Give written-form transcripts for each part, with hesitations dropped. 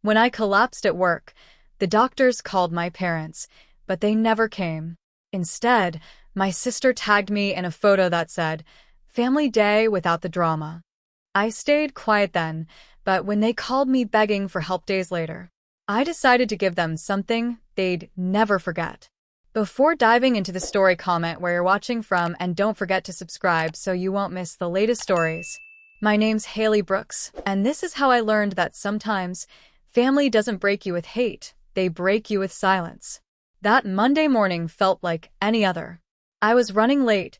When I collapsed at work, the doctors called my parents, but they never came. Instead, my sister tagged me in a photo that said, "Family day without the drama." I stayed quiet then, but when they called me begging for help days later, I decided to give them something they'd never forget. Before diving into the story, comment where you're watching from and don't forget to subscribe so you won't miss the latest stories. My name's Haley Brooks, and this is how I learned that sometimes family doesn't break you with hate, they break you with silence. That Monday morning felt like any other. I was running late,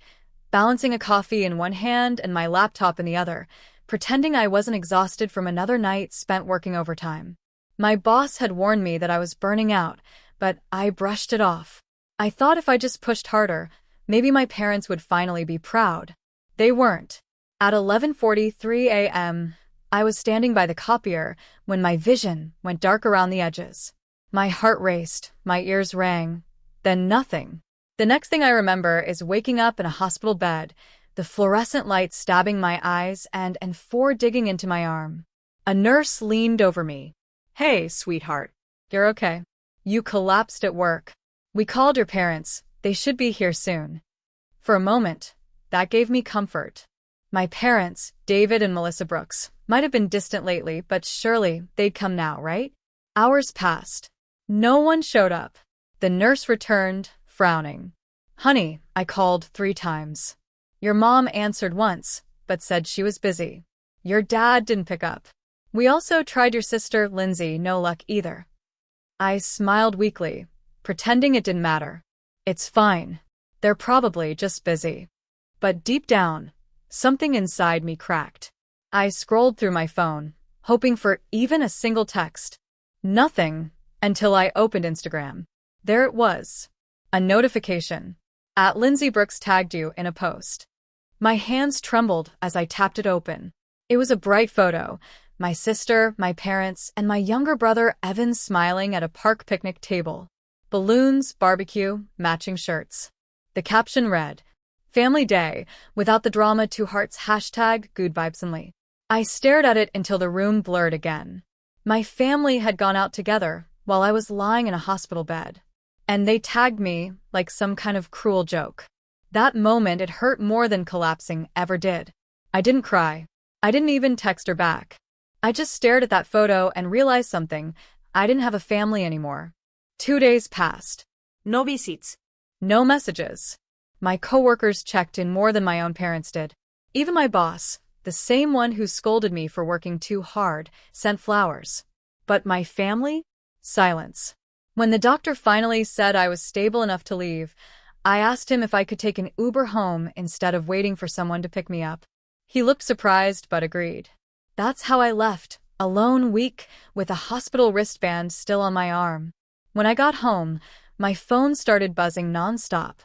balancing a coffee in one hand and my laptop in the other, pretending I wasn't exhausted from another night spent working overtime. My boss had warned me that I was burning out, but I brushed it off. I thought if I just pushed harder, maybe my parents would finally be proud. They weren't. At 11:43 a.m., I was standing by the copier when my vision went dark around the edges. My heart raced, my ears rang, then nothing. The next thing I remember is waking up in a hospital bed, the fluorescent light stabbing my eyes and four digging into my arm. A nurse leaned over me. "Hey, sweetheart. You're okay. You collapsed at work. We called your parents. They should be here soon." For a moment, that gave me comfort. My parents, David and Melissa Brooks, might have been distant lately, but surely they'd come now, right? Hours passed. No one showed up. The nurse returned, frowning. "Honey, I called 3 times. Your mom answered once, but said she was busy. Your dad didn't pick up. We also tried your sister, Lindsay, no luck either." I smiled weakly, pretending it didn't matter. "It's fine. They're probably just busy." But deep down, something inside me cracked. I scrolled through my phone, hoping for even a single text. Nothing, until I opened Instagram. There it was. A notification. @Lindsay Brooks tagged you in a post. My hands trembled as I tapped it open. It was a bright photo. My sister, my parents, and my younger brother Evan smiling at a park picnic table. Balloons, barbecue, matching shirts. The caption read, "Family Day, without the drama, 2 hearts, #good vibes only." I stared at it until the room blurred again. My family had gone out together while I was lying in a hospital bed. And they tagged me like some kind of cruel joke. That moment, it hurt more than collapsing ever did. I didn't cry. I didn't even text her back. I just stared at that photo and realized something. I didn't have a family anymore. 2 days passed. No visits. No messages. My coworkers checked in more than my own parents did. Even my boss, the same one who scolded me for working too hard, sent flowers. But my family? Silence. When the doctor finally said I was stable enough to leave, I asked him if I could take an Uber home instead of waiting for someone to pick me up. He looked surprised but agreed. That's how I left, alone, weak, with a hospital wristband still on my arm. When I got home, my phone started buzzing nonstop.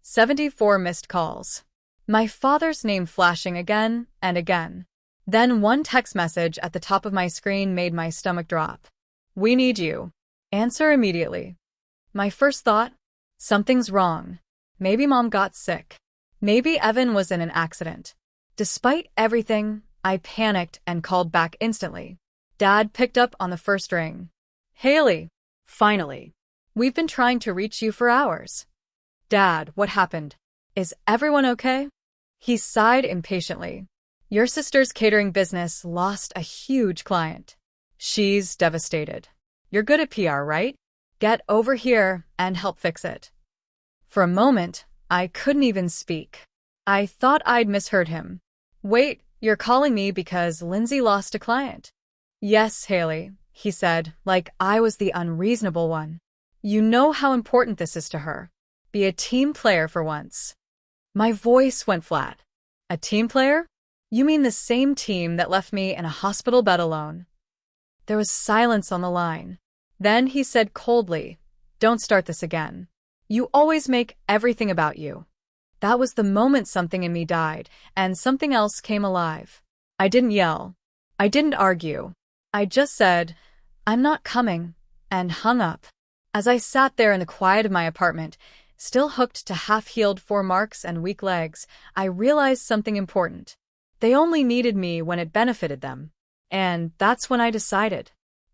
74 missed calls. My father's name flashing again and again. Then one text message at the top of my screen made my stomach drop. "We need you. Answer immediately." My first thought? Something's wrong. Maybe mom got sick. Maybe Evan was in an accident. Despite everything, I panicked and called back instantly. Dad picked up on the first ring. "Haley. Finally. We've been trying to reach you for hours." "Dad, what happened? Is everyone okay?" He sighed impatiently. "Your sister's catering business lost a huge client. She's devastated. You're good at PR, right? Get over here and help fix it." For a moment, I couldn't even speak. I thought I'd misheard him. "Wait, you're calling me because Lindsay lost a client?" "Yes, Haley," he said, like I was the unreasonable one. "You know how important this is to her. Be a team player for once." My voice went flat. "A team player? You mean the same team that left me in a hospital bed alone?" There was silence on the line. Then he said coldly, "Don't start this again. You always make everything about you." That was the moment something in me died, and something else came alive. I didn't yell. I didn't argue. I just said, "I'm not coming," and hung up. As I sat there in the quiet of my apartment, still hooked to half-healed 4 marks and weak legs, I realized something important. They only needed me when it benefited them. And that's when I decided.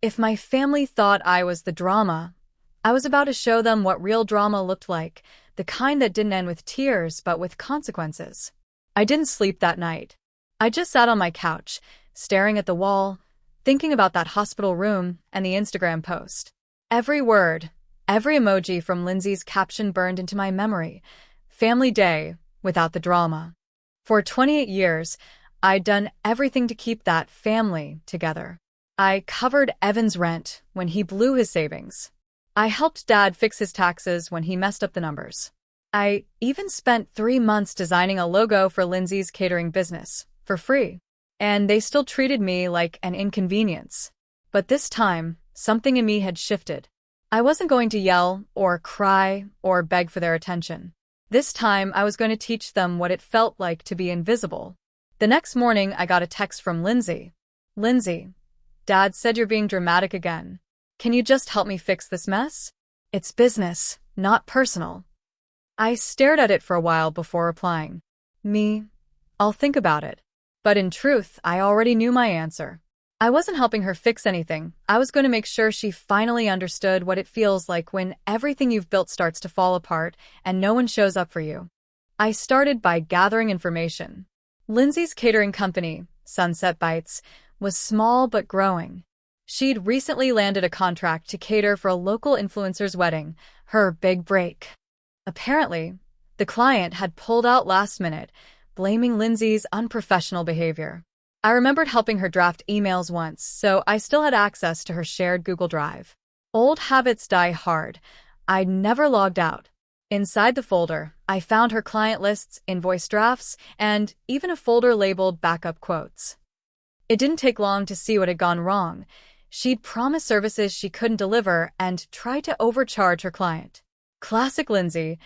If my family thought I was the drama, I was about to show them what real drama looked like, the kind that didn't end with tears but with consequences. I didn't sleep that night. I just sat on my couch, staring at the wall, thinking about that hospital room and the Instagram post. Every word, every emoji from Lindsay's caption burned into my memory. Family day without the drama. For 28 years, I'd done everything to keep that family together. I covered Evan's rent when he blew his savings. I helped Dad fix his taxes when he messed up the numbers. I even spent 3 months designing a logo for Lindsay's catering business, for free. And they still treated me like an inconvenience. But this time, something in me had shifted. I wasn't going to yell or cry or beg for their attention. This time, I was going to teach them what it felt like to be invisible. The next morning, I got a text from Lindsay. Lindsay, Dad said you're being dramatic again. Can you just help me fix this mess? It's business, not personal. I stared at it for a while before replying. I'll think about it. But in truth, I already knew my answer. I wasn't helping her fix anything. I was going to make sure she finally understood what it feels like when everything you've built starts to fall apart and no one shows up for you. I started by gathering information. Lindsay's catering company, Sunset Bites, was small but growing. She'd recently landed a contract to cater for a local influencer's wedding, her big break. Apparently, the client had pulled out last minute, blaming Lindsay's unprofessional behavior. I remembered helping her draft emails once, so I still had access to her shared Google Drive. Old habits die hard. I'd never logged out. Inside the folder, I found her client lists, invoice drafts, and even a folder labeled backup quotes. It didn't take long to see what had gone wrong. She'd promised services she couldn't deliver and tried to overcharge her client. Classic Lindsay,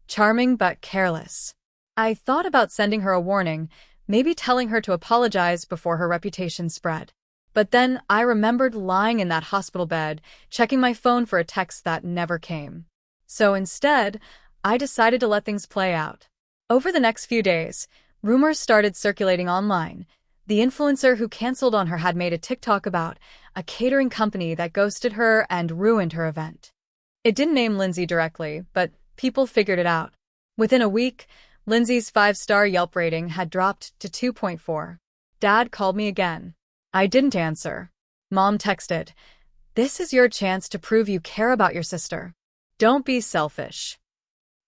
charming but careless. I thought about sending her a warning, maybe telling her to apologize before her reputation spread. But then I remembered lying in that hospital bed, checking my phone for a text that never came. So instead, I decided to let things play out. Over the next few days, rumors started circulating online. The influencer who canceled on her had made a TikTok about a catering company that ghosted her and ruined her event. It didn't name Lindsay directly, but people figured it out. Within a week, Lindsay's 5-star Yelp rating had dropped to 2.4. Dad called me again. I didn't answer. Mom texted, "This is your chance to prove you care about your sister. Don't be selfish."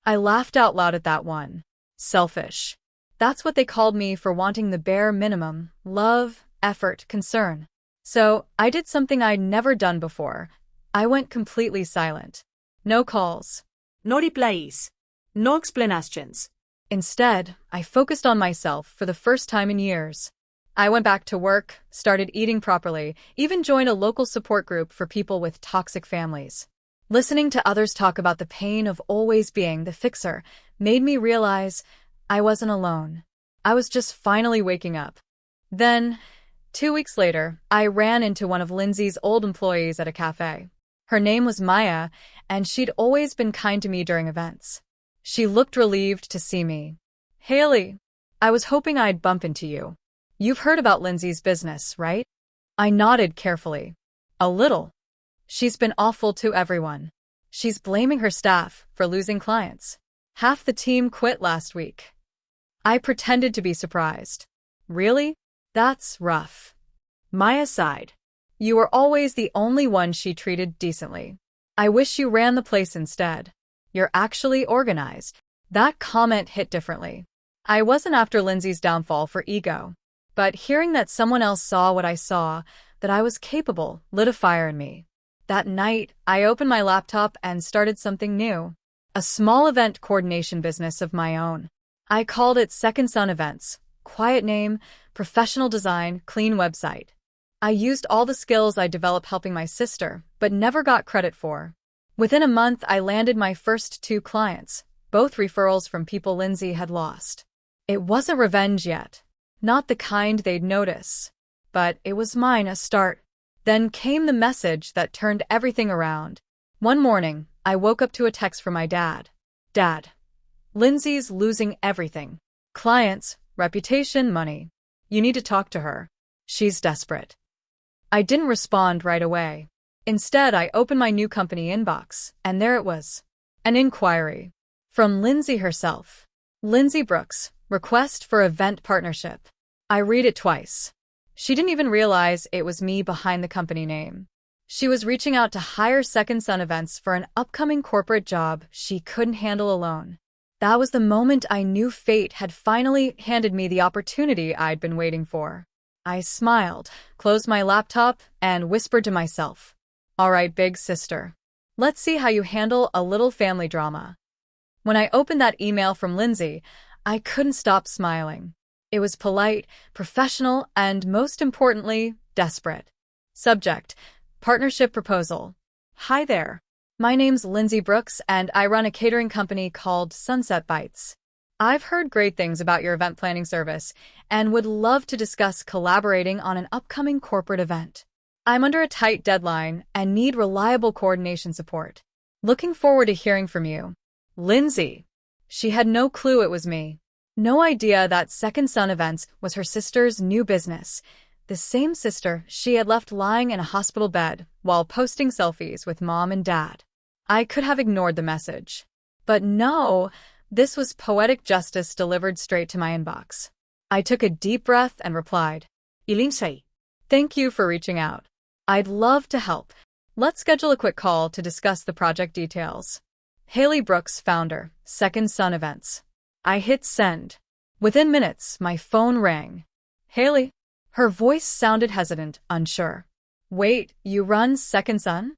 I laughed out loud at that one. Selfish. That's what they called me for wanting the bare minimum: love, effort, concern. So I did something I'd never done before. I went completely silent. No calls. No replies. No explanations. Instead, I focused on myself for the first time in years. I went back to work, started eating properly, even joined a local support group for people with toxic families. Listening to others talk about the pain of always being the fixer made me realize I wasn't alone. I was just finally waking up. Then, 2 weeks later, I ran into one of Lindsay's old employees at a cafe. Her name was Maya, and she'd always been kind to me during events. She looked relieved to see me. "Haley, I was hoping I'd bump into you. You've heard about Lindsay's business, right?" I nodded carefully. "A little. She's been awful to everyone. She's blaming her staff for losing clients. Half the team quit last week." I pretended to be surprised. "Really? That's rough." Maya sighed. "You were always the only one she treated decently. I wish you ran the place instead. You're actually organized." That comment hit differently. I wasn't after Lindsay's downfall for ego. But hearing that someone else saw what I saw, that I was capable, lit a fire in me. That night, I opened my laptop and started something new. A small event coordination business of my own. I called it Second Sun Events. Quiet name, professional design, clean website. I used all the skills I developed helping my sister, but never got credit for. Within a month, I landed my first 2 clients, both referrals from people Lindsay had lost. It wasn't revenge yet. Not the kind they'd notice. But it was mine, a start. Then came the message that turned everything around. One morning, I woke up to a text from my dad. "Dad, Lindsay's losing everything. Clients, reputation, money. You need to talk to her. She's desperate." I didn't respond right away. Instead, I opened my new company inbox, and there it was. An inquiry. From Lindsay herself. Lindsay Brooks, request for event partnership. I read it twice. She didn't even realize it was me behind the company name. She was reaching out to hire Second Son events for an upcoming corporate job she couldn't handle alone. That was the moment I knew fate had finally handed me the opportunity I'd been waiting for. I smiled, closed my laptop, and whispered to myself, "All right, big sister. Let's see how you handle a little family drama." When I opened that email from Lindsay, I couldn't stop smiling. It was polite, professional, and most importantly, desperate. Subject: Partnership Proposal. Hi there. My name's Lindsay Brooks, and I run a catering company called Sunset Bites. I've heard great things about your event planning service and would love to discuss collaborating on an upcoming corporate event. I'm under a tight deadline and need reliable coordination support. Looking forward to hearing from you. Lindsay. She had no clue it was me. No idea that Second Son Events was her sister's new business. The same sister she had left lying in a hospital bed while posting selfies with mom and dad. I could have ignored the message. But no, this was poetic justice delivered straight to my inbox. I took a deep breath and replied, Lindsay. "Thank you for reaching out. I'd love to help. Let's schedule a quick call to discuss the project details." Haley Brooks, founder, Second Son Events. I hit send. Within minutes, my phone rang. "Haley?" Her voice sounded hesitant, unsure. "Wait, you run Second Son?"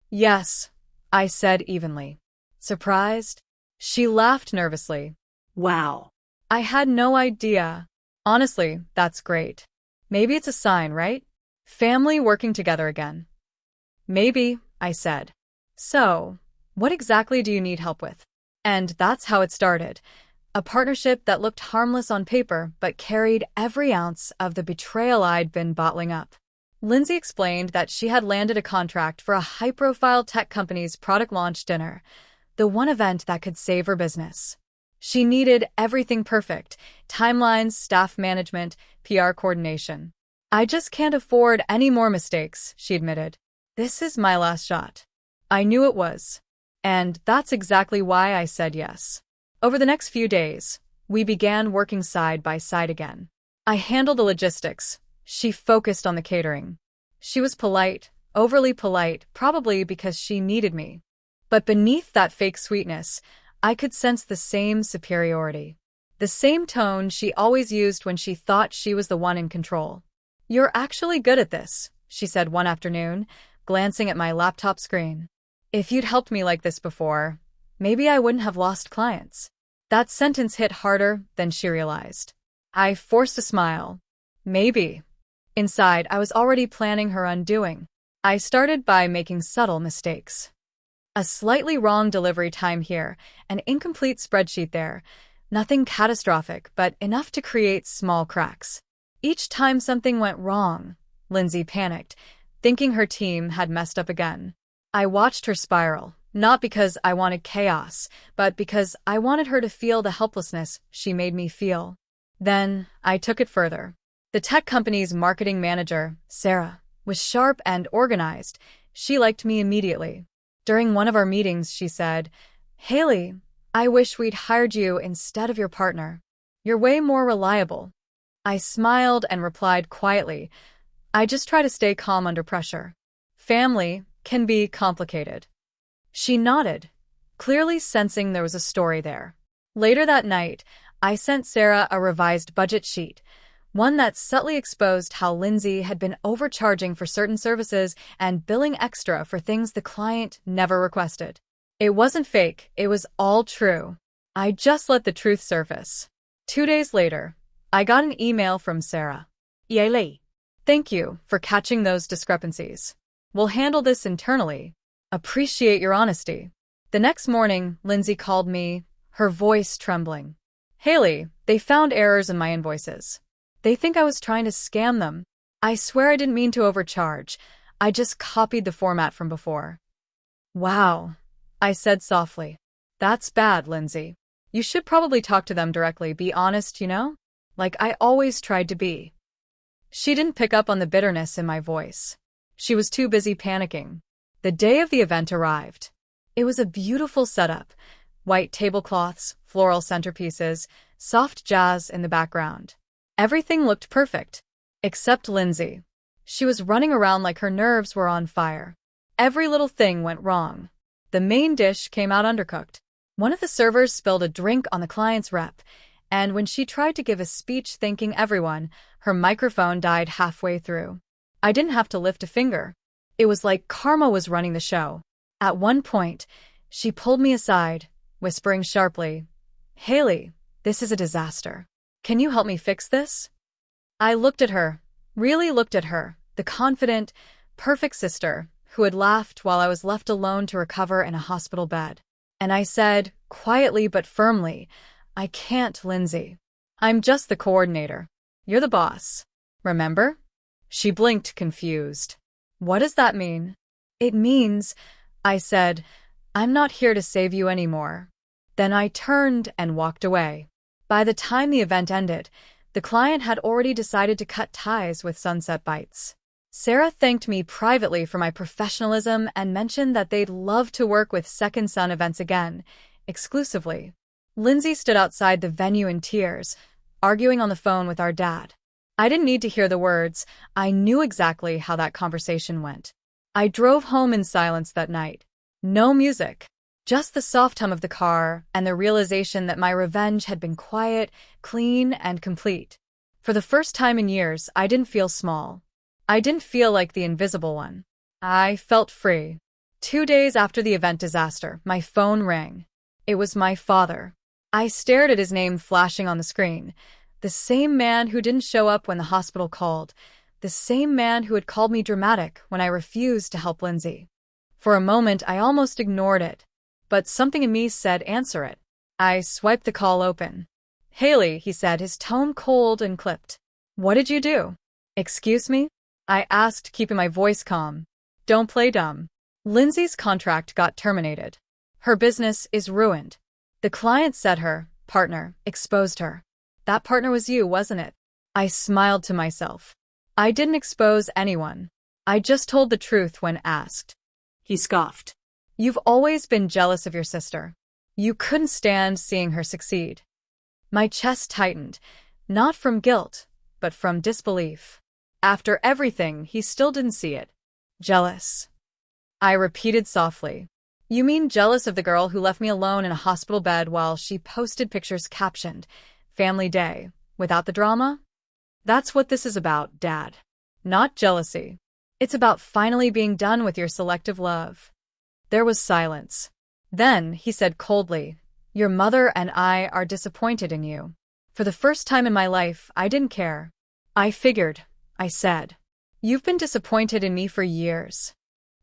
"Yes," I said evenly. "Surprised?" She laughed nervously. Wow. I had no idea. Honestly, that's great. Maybe it's a sign, right? Family working together again. "Maybe," I said. "So, what exactly do you need help with?" And that's how it started. A partnership that looked harmless on paper but carried every ounce of the betrayal I'd been bottling up. Lindsay explained that she had landed a contract for a high-profile tech company's product launch dinner, the one event that could save her business. She needed everything perfect: timelines, staff management, PR coordination. "I just can't afford any more mistakes," she admitted. "This is my last shot." I knew it was. And that's exactly why I said yes. Over the next few days, we began working side by side again. I handled the logistics. She focused on the catering. She was polite, overly polite, probably because she needed me. But beneath that fake sweetness, I could sense the same superiority. The same tone she always used when she thought she was the one in control. "You're actually good at this," she said one afternoon, glancing at my laptop screen. "If you'd helped me like this before, maybe I wouldn't have lost clients." That sentence hit harder than she realized. I forced a smile. Maybe. Inside, I was already planning her undoing. I started by making subtle mistakes. A slightly wrong delivery time here, an incomplete spreadsheet there. Nothing catastrophic, but enough to create small cracks. Each time something went wrong, Lindsay panicked, thinking her team had messed up again. I watched her spiral, not because I wanted chaos, but because I wanted her to feel the helplessness she made me feel. Then, I took it further. The tech company's marketing manager, Sarah, was sharp and organized. She liked me immediately. During one of our meetings, she said, "Haley, I wish we'd hired you instead of your partner. You're way more reliable." I smiled and replied quietly, "I just try to stay calm under pressure. Family can be complicated." She nodded, clearly sensing there was a story there. Later that night, I sent Sarah a revised budget sheet, one that subtly exposed how Lindsay had been overcharging for certain services and billing extra for things the client never requested. It wasn't fake, it was all true. I just let the truth surface. 2 days later, I got an email from Sarah. Yay. "Thank you for catching those discrepancies. We'll handle this internally. Appreciate your honesty." The next morning, Lindsay called me, her voice trembling. "Haley, they found errors in my invoices. They think I was trying to scam them. I swear I didn't mean to overcharge. I just copied the format from before." "Wow," I said softly. "That's bad, Lindsay. You should probably talk to them directly, be honest, like I always tried to be." She didn't pick up on the bitterness in my voice. She was too busy panicking. The day of the event arrived. It was a beautiful setup. White tablecloths, floral centerpieces, soft jazz in the background. Everything looked perfect. Except Lindsay. She was running around like her nerves were on fire. Every little thing went wrong. The main dish came out undercooked. One of the servers spilled a drink on the client's rep, and when she tried to give a speech thanking everyone, her microphone died halfway through. I didn't have to lift a finger. It was like karma was running the show. At one point, she pulled me aside, whispering sharply, "Haley, this is a disaster. Can you help me fix this?" I looked at her, really looked at her, the confident, perfect sister who had laughed while I was left alone to recover in a hospital bed. And I said, quietly but firmly, "I can't, Lindsay. I'm just the coordinator. You're the boss. Remember?" She blinked, confused. "What does that mean?" "It means," I said, "I'm not here to save you anymore." Then I turned and walked away. By the time the event ended, the client had already decided to cut ties with Sunset Bites. Sarah thanked me privately for my professionalism and mentioned that they'd love to work with Second Sun events again, exclusively. Lindsay stood outside the venue in tears, arguing on the phone with our dad. I didn't need to hear the words. I knew exactly how that conversation went. I drove home in silence that night. No music, just the soft hum of the car and the realization that my revenge had been quiet, clean, and complete. For the first time in years, I didn't feel small. I didn't feel like the invisible one. I felt free. 2 days after the event disaster, my phone rang. It was my father. I stared at his name flashing on the screen. The same man who didn't show up when the hospital called. The same man who had called me dramatic when I refused to help Lindsay. For a moment, I almost ignored it. But something in me said, "Answer it." I swiped the call open. "Haley," he said, his tone cold and clipped. "What did you do?" "Excuse me?" I asked, keeping my voice calm. "Don't play dumb. Lindsay's contract got terminated. Her business is ruined. The client said her partner exposed her. That partner was you, wasn't it?" I smiled to myself. I didn't expose anyone. I just told the truth when asked. He scoffed. "You've always been jealous of your sister. You couldn't stand seeing her succeed." My chest tightened, not from guilt, but from disbelief. After everything, he still didn't see it. "Jealous," I repeated softly. "You mean jealous of the girl who left me alone in a hospital bed while she posted pictures captioned, 'Family Day,' without the drama?" That's what this is about, Dad. Not jealousy. It's about finally being done with your selective love. There was silence. Then he said coldly, "Your mother and I are disappointed in you." For the first time in my life, I didn't care. "I figured," I said. "You've been disappointed in me for years."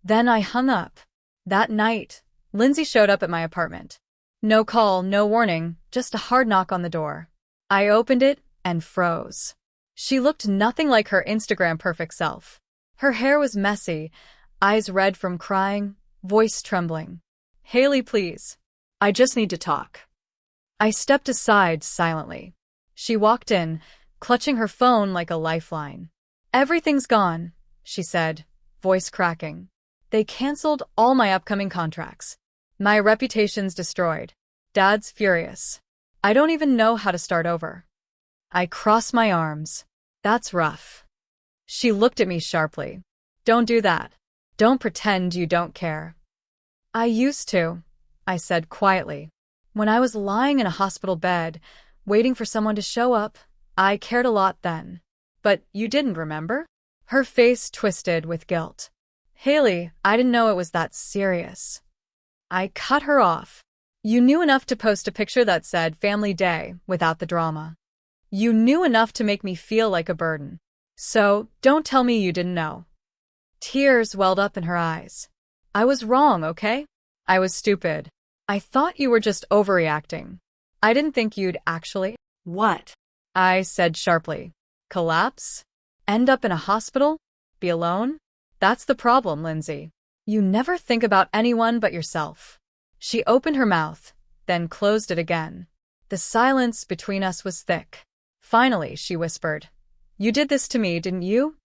Then I hung up. That night, Lindsay showed up at my apartment. No call, no warning, just a hard knock on the door. I opened it and froze. She looked nothing like her Instagram perfect self. Her hair was messy, eyes red from crying, voice trembling. "Haley, please. I just need to talk." I stepped aside silently. She walked in, clutching her phone like a lifeline. "Everything's gone," she said, voice cracking. "They canceled all my upcoming contracts. My reputation's destroyed. Dad's furious. I don't even know how to start over." I crossed my arms. "That's rough." She looked at me sharply. "Don't do that. Don't pretend you don't care." "I used to," I said quietly. "When I was lying in a hospital bed, waiting for someone to show up, I cared a lot then." "But you didn't, remember?" Her face twisted with guilt. "Haley, I didn't know it was that serious." I cut her off. "You knew enough to post a picture that said Family Day without the drama. You knew enough to make me feel like a burden. So, don't tell me you didn't know." Tears welled up in her eyes. "I was wrong, okay? I was stupid. I thought you were just overreacting. I didn't think you'd actually—" "What?" I said sharply. "Collapse? End up in a hospital? Be alone? That's the problem, Lindsay. You never think about anyone but yourself." She opened her mouth, then closed it again. The silence between us was thick. Finally, she whispered, You did this to me, didn't you?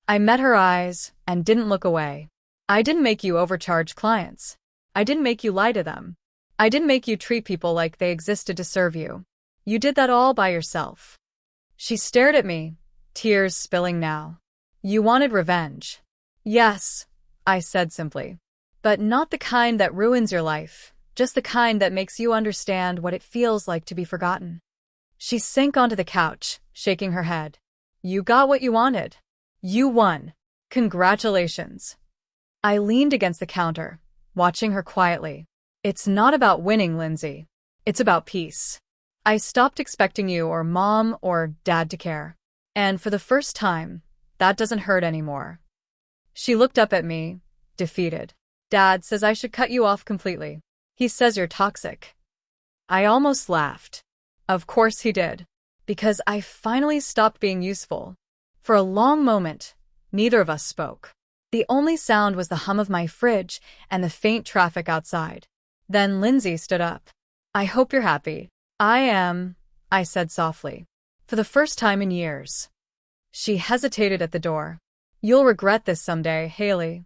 I met her eyes and didn't look away. I didn't make you overcharge clients. I didn't make you lie to them. I didn't make you treat people like they existed to serve you. You did that all by yourself. She stared at me, tears spilling now. You wanted revenge. Yes, I said simply. But not the kind that ruins your life, just the kind that makes you understand what it feels like to be forgotten. She sank onto the couch, shaking her head. You got what you wanted. You won. Congratulations. I leaned against the counter, watching her quietly. It's not about winning, Lindsay. It's about peace. I stopped expecting you or mom or dad to care. And for the first time, that doesn't hurt anymore. She looked up at me, defeated. Dad says I should cut you off completely. He says you're toxic. I almost laughed. Of course he did. Because I finally stopped being useful. For a long moment, neither of us spoke. The only sound was the hum of my fridge and the faint traffic outside. Then Lindsay stood up. I hope you're happy. I am, I said softly. For the first time in years. She hesitated at the door. You'll regret this someday, Haley.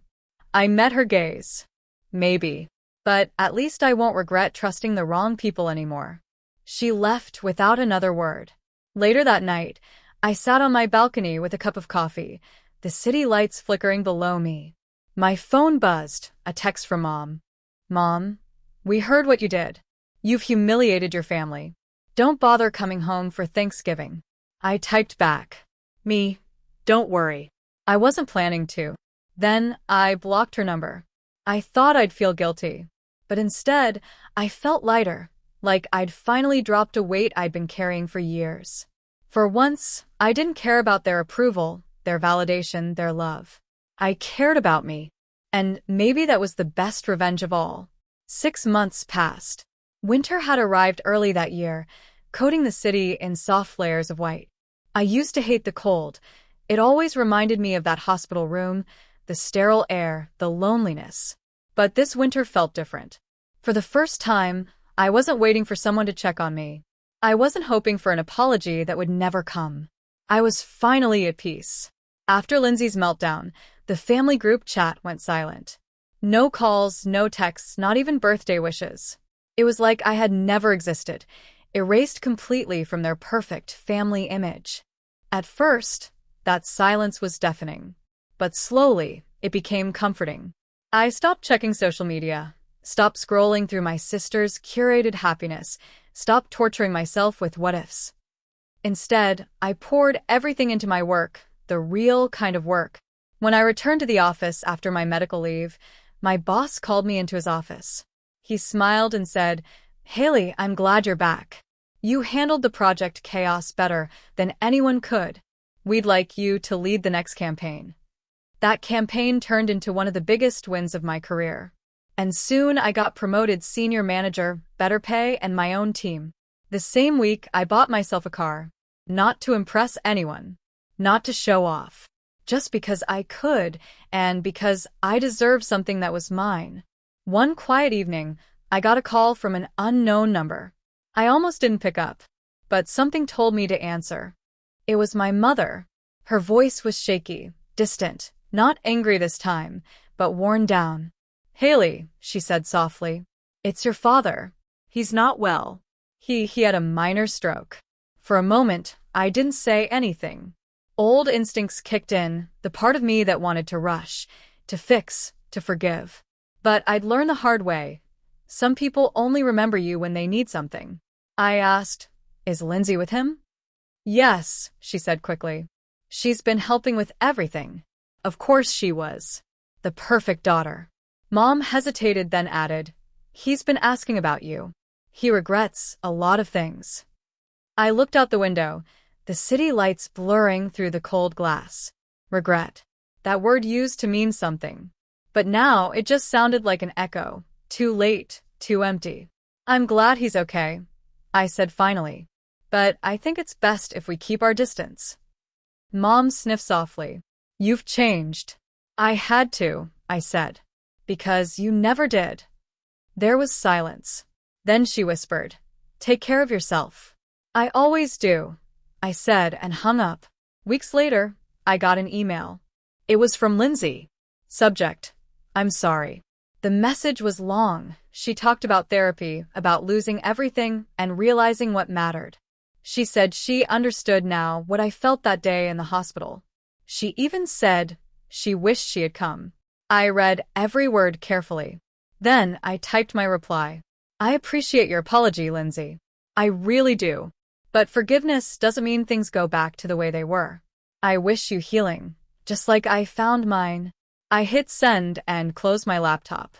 I met her gaze. Maybe. But at least I won't regret trusting the wrong people anymore. She left without another word. Later that night, I sat on my balcony with a cup of coffee, the city lights flickering below me. My phone buzzed, a text from Mom. Mom, we heard what you did. You've humiliated your family. Don't bother coming home for Thanksgiving. I typed back. Me, don't worry. I wasn't planning to. Then I blocked her number. I thought I'd feel guilty. But instead, I felt lighter, like I'd finally dropped a weight I'd been carrying for years. For once, I didn't care about their approval, their validation, their love. I cared about me. And maybe that was the best revenge of all. 6 months passed. Winter had arrived early that year, coating the city in soft layers of white. I used to hate the cold. It always reminded me of that hospital room, the sterile air, the loneliness. But this winter felt different. For the first time, I wasn't waiting for someone to check on me. I wasn't hoping for an apology that would never come. I was finally at peace. After Lindsay's meltdown, the family group chat went silent. No calls, no texts, not even birthday wishes. It was like I had never existed, erased completely from their perfect family image. At first, that silence was deafening. But slowly, it became comforting. I stopped checking social media, stopped scrolling through my sister's curated happiness, stopped torturing myself with what-ifs. Instead, I poured everything into my work, the real kind of work. When I returned to the office after my medical leave, my boss called me into his office. He smiled and said, Haley, I'm glad you're back. You handled the project chaos better than anyone could. We'd like you to lead the next campaign. That campaign turned into one of the biggest wins of my career. And soon I got promoted senior manager, better pay, and my own team. The same week, I bought myself a car. Not to impress anyone. Not to show off. Just because I could, and because I deserved something that was mine. One quiet evening, I got a call from an unknown number. I almost didn't pick up, but something told me to answer. It was my mother. Her voice was shaky, distant, not angry this time, but worn down. Haley, she said softly, it's your father. He's not well. He had a minor stroke. For a moment, I didn't say anything. Old instincts kicked in, the part of me that wanted to rush, to fix, to forgive. But I'd learned the hard way. Some people only remember you when they need something. I asked, is Lindsay with him? Yes, she said quickly. She's been helping with everything. Of course she was. The perfect daughter. Mom hesitated, then added, he's been asking about you. He regrets a lot of things. I looked out the window, the city lights blurring through the cold glass. Regret. That word used to mean something. But now it just sounded like an echo. Too late, too empty. I'm glad he's okay, I said finally. But I think it's best if we keep our distance. Mom sniffed softly. You've changed. I had to, I said. Because you never did. There was silence. Then she whispered, take care of yourself. I always do, I said and hung up. Weeks later, I got an email. It was from Lindsay. Subject: I'm sorry. The message was long. She talked about therapy, about losing everything and realizing what mattered. She said she understood now what I felt that day in the hospital. She even said she wished she had come. I read every word carefully. Then I typed my reply. I appreciate your apology, Lindsay. I really do. But forgiveness doesn't mean things go back to the way they were. I wish you healing, just like I found mine. I hit send and closed my laptop.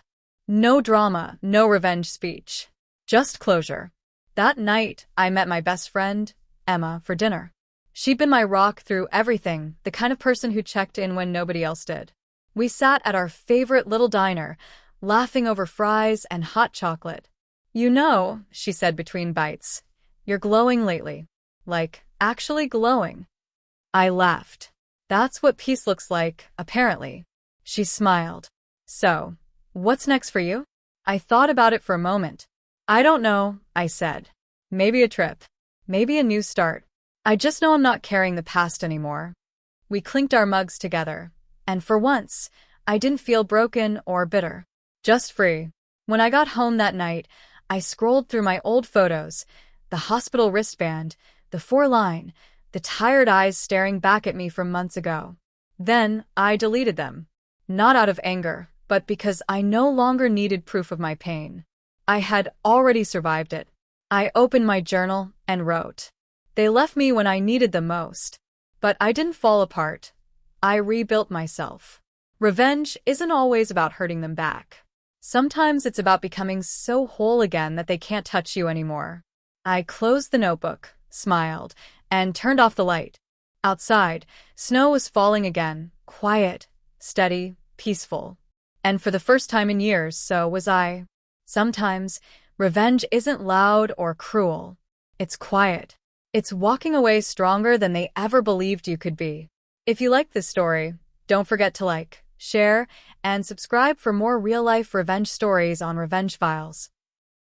No drama, no revenge speech. Just closure. That night, I met my best friend, Emma, for dinner. She'd been my rock through everything, the kind of person who checked in when nobody else did. We sat at our favorite little diner, laughing over fries and hot chocolate. You know, she said between bites, you're glowing lately. Like, actually glowing. I laughed. That's what peace looks like, apparently. She smiled. So, what's next for you? I thought about it for a moment. I don't know, I said. Maybe a trip. Maybe a new start. I just know I'm not carrying the past anymore. We clinked our mugs together, and for once, I didn't feel broken or bitter. Just free. When I got home that night, I scrolled through my old photos, the hospital wristband, the 4-line, the tired eyes staring back at me from months ago. Then, I deleted them. Not out of anger, but because I no longer needed proof of my pain. I had already survived it. I opened my journal and wrote. They left me when I needed them most. But I didn't fall apart. I rebuilt myself. Revenge isn't always about hurting them back. Sometimes it's about becoming so whole again that they can't touch you anymore. I closed the notebook, smiled, and turned off the light. Outside, snow was falling again, quiet, steady, peaceful. And for the first time in years, so was I. Sometimes, revenge isn't loud or cruel. It's quiet. It's walking away stronger than they ever believed you could be. If you like this story, don't forget to like, share, and subscribe for more real-life revenge stories on Revenge Files.